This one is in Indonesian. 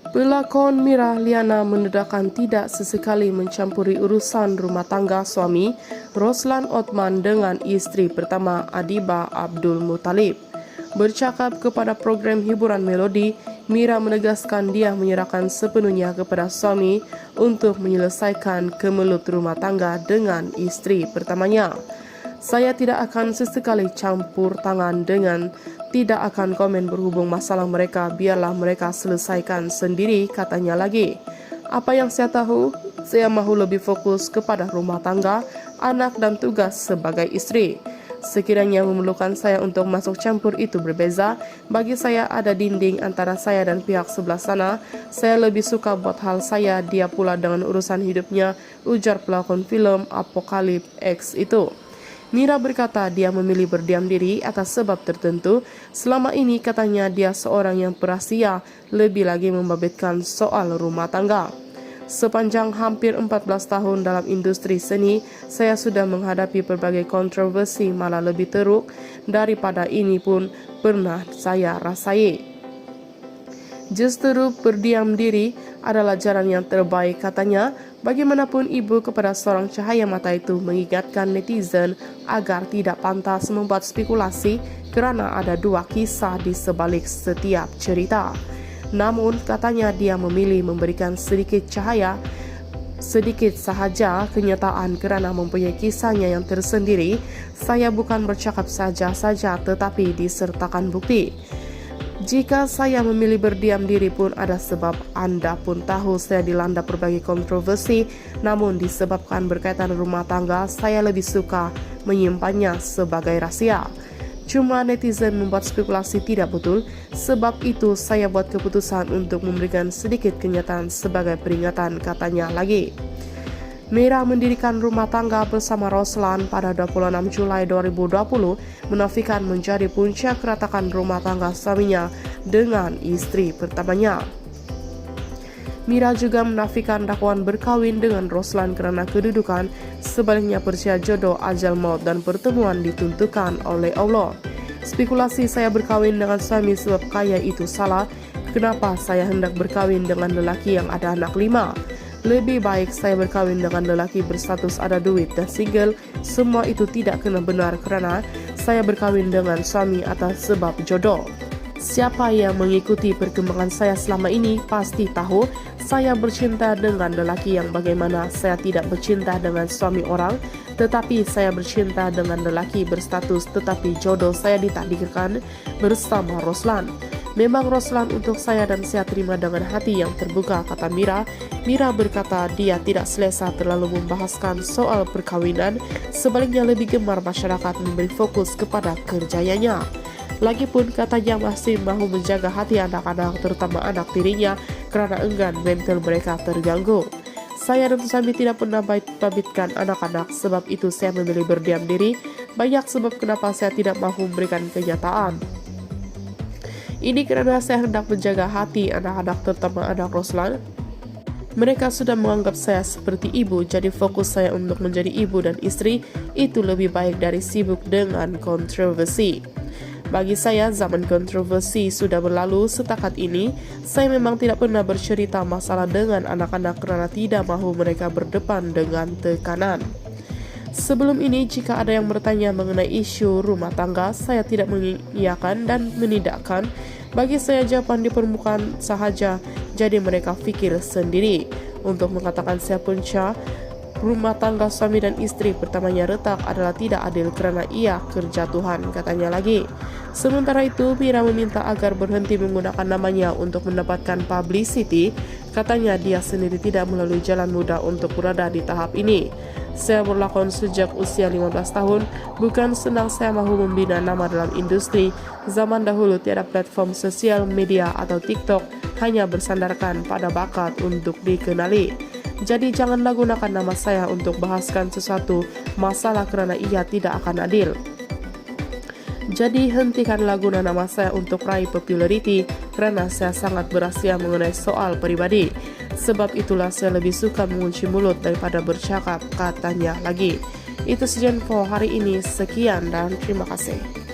Pelakon Mira Liana mendedakan tidak sesekali mencampuri urusan rumah tangga suami Roslan Othman dengan istri pertama Adiba Abdul Muttalib. Bercakap kepada program hiburan Melodi, Mira menegaskan dia menyerahkan sepenuhnya kepada suami untuk menyelesaikan kemelut rumah tangga dengan istri pertamanya. Saya tidak akan sesekali campur tangan dengan tidak akan komen berhubung masalah mereka, biarlah mereka selesaikan sendiri, katanya lagi. Apa yang saya tahu, saya mahu lebih fokus kepada rumah tangga, anak dan tugas sebagai istri. Sekiranya memerlukan saya untuk masuk campur itu berbeza, bagi saya ada dinding antara saya dan pihak sebelah sana. Saya lebih suka buat hal saya, dia pula dengan urusan hidupnya, ujar pelakon film Apocalypse X itu. Mira berkata dia memilih berdiam diri atas sebab tertentu. Selama ini katanya dia seorang yang perhatian, lebih lagi membabitkan soal rumah tangga. Sepanjang hampir 14 tahun dalam industri seni, saya sudah menghadapi berbagai kontroversi, malah lebih teruk daripada ini pun pernah saya rasai. Justru berdiam diri adalah jalan yang terbaik, katanya. Bagaimanapun ibu kepada seorang cahaya mata itu mengingatkan netizen agar tidak pantas membuat spekulasi kerana ada dua kisah di sebalik setiap cerita. Namun katanya dia memilih memberikan sedikit sahaja kenyataan kerana mempunyai kisahnya yang tersendiri. Saya bukan bercakap saja tetapi disertakan bukti. Jika saya memilih berdiam diri pun ada sebab. Anda pun tahu saya dilanda berbagai kontroversi, namun disebabkan berkaitan rumah tangga, saya lebih suka menyimpannya sebagai rahasia. Cuma netizen membuat spekulasi tidak betul, sebab itu saya buat keputusan untuk memberikan sedikit kenyataan sebagai peringatan, katanya lagi. Mira mendirikan rumah tangga bersama Roslan pada 26 Julai 2020, menafikan menjadi puncak keretakan rumah tangga suaminya dengan istri pertamanya. Mira juga menafikan dakwaan berkawin dengan Roslan kerana kedudukan, sebaliknya percaya jodoh, ajal maut dan pertemuan ditentukan oleh Allah. Spekulasi saya berkawin dengan suami sebab kaya itu salah. Kenapa saya hendak berkawin dengan lelaki yang ada anak 5? Lebih baik saya berkawin dengan lelaki berstatus ada duit dan single. Semua itu tidak kena benar kerana saya berkawin dengan suami atas sebab jodoh. Siapa yang mengikuti perkembangan saya selama ini pasti tahu saya bercinta dengan lelaki yang bagaimana saya tidak bercinta dengan suami orang, tetapi saya bercinta dengan lelaki berstatus tetapi jodoh saya ditakdirkan bersama Roslan. Memang Roslan untuk saya dan saya terima dengan hati yang terbuka, kata Mira. Mira berkata dia tidak selesa terlalu membahaskan soal perkawinan, sebaliknya lebih gemar masyarakat memberi fokus kepada kerjayanya. Lagipun katanya masih mahu menjaga hati anak-anak, terutama anak tirinya, kerana enggan mental mereka terganggu. Saya dan suami tidak pernah babitkan anak-anak, sebab itu saya memilih berdiam diri. Banyak sebab kenapa saya tidak mahu memberikan kenyataan. Ini kerana saya hendak menjaga hati anak-anak, terutama anak Roslan. Mereka sudah menganggap saya seperti ibu, jadi fokus saya untuk menjadi ibu dan istri itu lebih baik dari sibuk dengan kontroversi. Bagi saya, zaman kontroversi sudah berlalu. Setakat ini, saya memang tidak pernah bercerita masalah dengan anak-anak kerana tidak mahu mereka berdepan dengan tekanan. Sebelum ini, jika ada yang bertanya mengenai isu rumah tangga, saya tidak mengiyakan dan menidakkan. Bagi saya, jawaban di permukaan sahaja, jadi mereka fikir sendiri. Untuk mengatakan saya punca rumah tangga suami dan istri pertamanya retak adalah tidak adil kerana ia kerja Tuhan, katanya lagi. Sementara itu, Mira meminta agar berhenti menggunakan namanya untuk mendapatkan publicity. Katanya dia sendiri tidak melalui jalan mudah untuk berada di tahap ini. Saya berlakon sejak usia 15 tahun, bukan senang saya mahu membina nama dalam industri. Zaman dahulu tiada platform sosial media atau TikTok, hanya bersandarkan pada bakat untuk dikenali. Jadi janganlah gunakan nama saya untuk bahaskan sesuatu masalah kerana ia tidak akan adil. Jadi hentikanlah guna nama saya untuk raih populariti kerana saya sangat berahsia mengenai soal pribadi. Sebab itulah saya lebih suka mengunci mulut daripada bercakap, katanya lagi. Itu saja info hari ini. Sekian dan terima kasih.